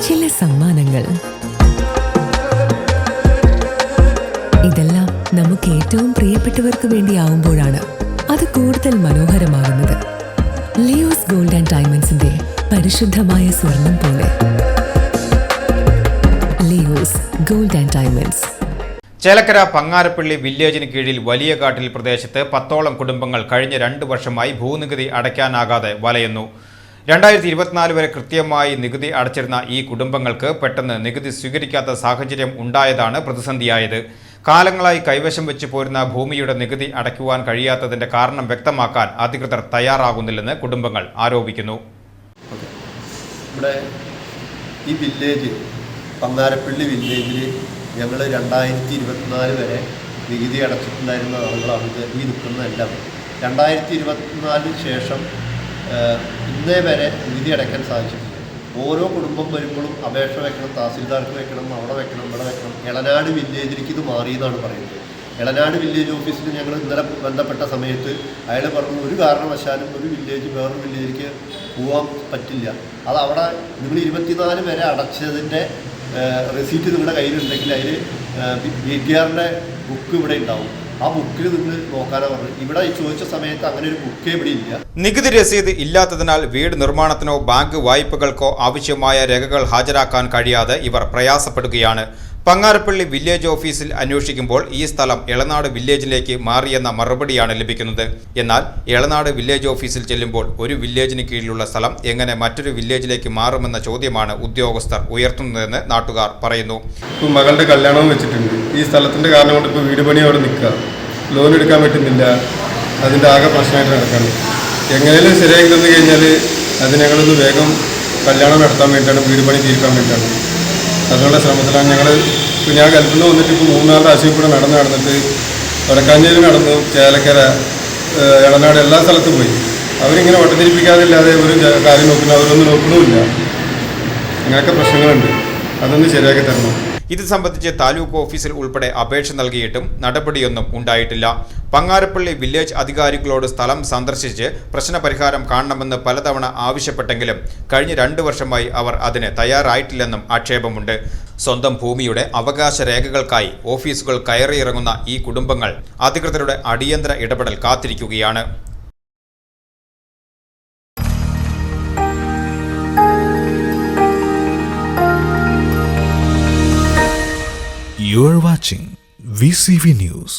ചില സമ്മാനങ്ങൾ. ഇതെല്ലാം നമുക്ക് ഏറ്റവും പ്രിയപ്പെട്ടവർക്ക് വേണ്ടിയാവുമ്പോഴാണ് അത് കൂടുതൽ മനോഹരമാകുന്നത്. ലിയോസ് ഗോൾഡ് ആൻഡ് ഡയമണ്ട്സിന്റെ പരിശുദ്ധമായ സ്വർണം പോലെ. Leo's gold and diamonds. Chelakkara Pangarappally വില്ലേജിന് കീഴിൽ വലിയ കാട്ടിൽ പ്രദേശത്ത് 10ഓളം കുടുംബങ്ങൾ കഴിഞ്ഞ 2 വർഷമായി ഭൂനികുതി അടയ്ക്കാനാകാതെ വലയുന്നു. 2024 വരെ കൃത്യമായി നികുതി അടച്ചിരുന്ന ഈ കുടുംബങ്ങൾക്ക് പെട്ടെന്ന് നികുതി സ്വീകരിക്കാത്ത സാഹചര്യം ഉണ്ടായതാണ് പ്രതിസന്ധിയായത്. കാലങ്ങളായി കൈവശം വെച്ച് പോരുന്ന ഭൂമിയുടെ നികുതി അടയ്ക്കുവാൻ കഴിയാത്തതിന്റെ കാരണം വ്യക്തമാക്കാൻ അധികൃതർ തയ്യാറാകുന്നില്ലെന്ന് കുടുംബങ്ങൾ ആരോപിക്കുന്നു. ഇവിടെ ഈ വില്ലേജ് പങ്ങാരപ്പള്ളി വില്ലേജിൽ ഞങ്ങൾ 2024 വരെ നികുതി അടച്ചിട്ടുണ്ടായിരുന്ന ആളുകളാണ് ഈ നിൽക്കുന്നതെല്ലാം. 2024 ശേഷം ഇന്നേ വരെ നികുതി അടയ്ക്കാൻ സാധിച്ചിട്ടില്ല. ഓരോ കുടുംബം വരുമ്പോഴും അപേക്ഷ വെക്കണം, തഹസിൽദാർക്ക് വെക്കണം, അവിടെ വെക്കണം, ഇവിടെ വെക്കണം. എളനാട് വില്ലേജിലേക്ക് ഇത് മാറിയെന്നാണ് പറയുന്നത്. എളനാട് വില്ലേജ് ഓഫീസിൽ ഞങ്ങൾ ഇന്നലെ ബന്ധപ്പെട്ട സമയത്ത് അയാൾ പറഞ്ഞു, ഒരു കാരണവശാലും ഒരു വില്ലേജ് വേറൊരു വില്ലേജിലേക്ക് പോകാൻ പറ്റില്ല. അത് അവിടെ നിങ്ങൾ 24 വരെ അടച്ചതിൻ്റെ റെസീറ്റ് നിങ്ങളുടെ കയ്യിലുണ്ടെങ്കിൽ അതിൽ BTRൻ്റെ ബുക്ക് ഇവിടെ ഉണ്ടാവും. ആ ബുക്കിൽ നിങ്ങൾ നോക്കാനാണ് പറഞ്ഞത്. ഇവിടെ ചോദിച്ച സമയത്ത് അങ്ങനെ ഒരു ബുക്കേ ഇവിടെ ഇല്ല. നികുതി രസീത് ഇല്ലാത്തതിനാൽ വീട് നിർമ്മാണത്തിനോ ബാങ്ക് വായ്പകൾക്കോ ആവശ്യമായ രേഖകൾ ഹാജരാക്കാൻ കഴിയാതെ ഇവർ പ്രയാസപ്പെടുകയാണ്. പങ്ങാരപ്പള്ളി വില്ലേജ് ഓഫീസിൽ അന്വേഷിക്കുമ്പോൾ ഈ സ്ഥലം എളനാട് വില്ലേജിലേക്ക് മാറിയെന്ന മറുപടിയാണ് ലഭിക്കുന്നത്. എന്നാൽ എളനാട് വില്ലേജ് ഓഫീസിൽ ചെല്ലുമ്പോൾ ഒരു വില്ലേജിന് കീഴിലുള്ള സ്ഥലം എങ്ങനെ മറ്റൊരു വില്ലേജിലേക്ക് മാറുമെന്ന ചോദ്യമാണ് ഉദ്യോഗസ്ഥർ ഉയർത്തുന്നതെന്ന് നാട്ടുകാർ പറയുന്നു. മകളുടെ കല്യാണവും വെച്ചിട്ടുണ്ട്. ഈ സ്ഥലത്തിന്റെ കാരണം കൊണ്ട് ഇപ്പോൾ വീട് പണി അവിടെ നിൽക്കുക, ലോൺ എടുക്കാൻ പറ്റുന്നില്ല. അതിൻ്റെ ആകെ പ്രശ്നമായിട്ട് നടക്കാണ്. എങ്ങനെയും ശരിയാക്കി തന്നു കഴിഞ്ഞാൽ അത് ഞങ്ങളൊന്ന് വേഗം കല്യാണം നടത്താൻ വേണ്ടിയിട്ടാണ്, വീട് പണി തീർക്കാൻ വേണ്ടിയിട്ടാണ്. അതിനുള്ള ശ്രമത്തിലാണ് ഞങ്ങൾ. ഞാൻ ഗൾഫിൽ നിന്ന് വന്നിട്ട് ഇപ്പോൾ 3-4 പ്രാവശ്യം കൂടെ നടന്നിട്ട് വടക്കാഞ്ചേരി നടന്നു, ചേലക്കര, എളനാട് എല്ലാ സ്ഥലത്തും പോയി. അവരിങ്ങനെ ഒട്ടതിരിപ്പിക്കാതില്ലാതെ ഒരു കാര്യം നോക്കുന്നു, അവരൊന്നും നോക്കണമില്ല. അങ്ങനെയൊക്കെ പ്രശ്നങ്ങളുണ്ട്. അതൊന്ന് ശരിയാക്കി തരണം. ഇത് സംബന്ധിച്ച് താലൂക്ക് ഓഫീസിൽ ഉൾപ്പെടെ അപേക്ഷ നൽകിയിട്ടും നടപടിയൊന്നും ഉണ്ടായിട്ടില്ല. പങ്ങാരപ്പള്ളി വില്ലേജ് അധികാരികളോട് സ്ഥലം സന്ദർശിച്ച് പ്രശ്നപരിഹാരം കാണണമെന്ന് പലതവണ ആവശ്യപ്പെട്ടെങ്കിലും കഴിഞ്ഞ 2 വർഷമായി അവർ അതിന് തയ്യാറായിട്ടില്ലെന്നും ആക്ഷേപമുണ്ട്. സ്വന്തം ഭൂമിയുടെ അവകാശ രേഖകൾക്കായി ഓഫീസുകൾ കയറിയിറങ്ങുന്ന ഈ കുടുംബങ്ങൾ അധികൃതരുടെ അടിയന്തര ഇടപെടൽ കാത്തിരിക്കുകയാണ്. You are watching VCV News.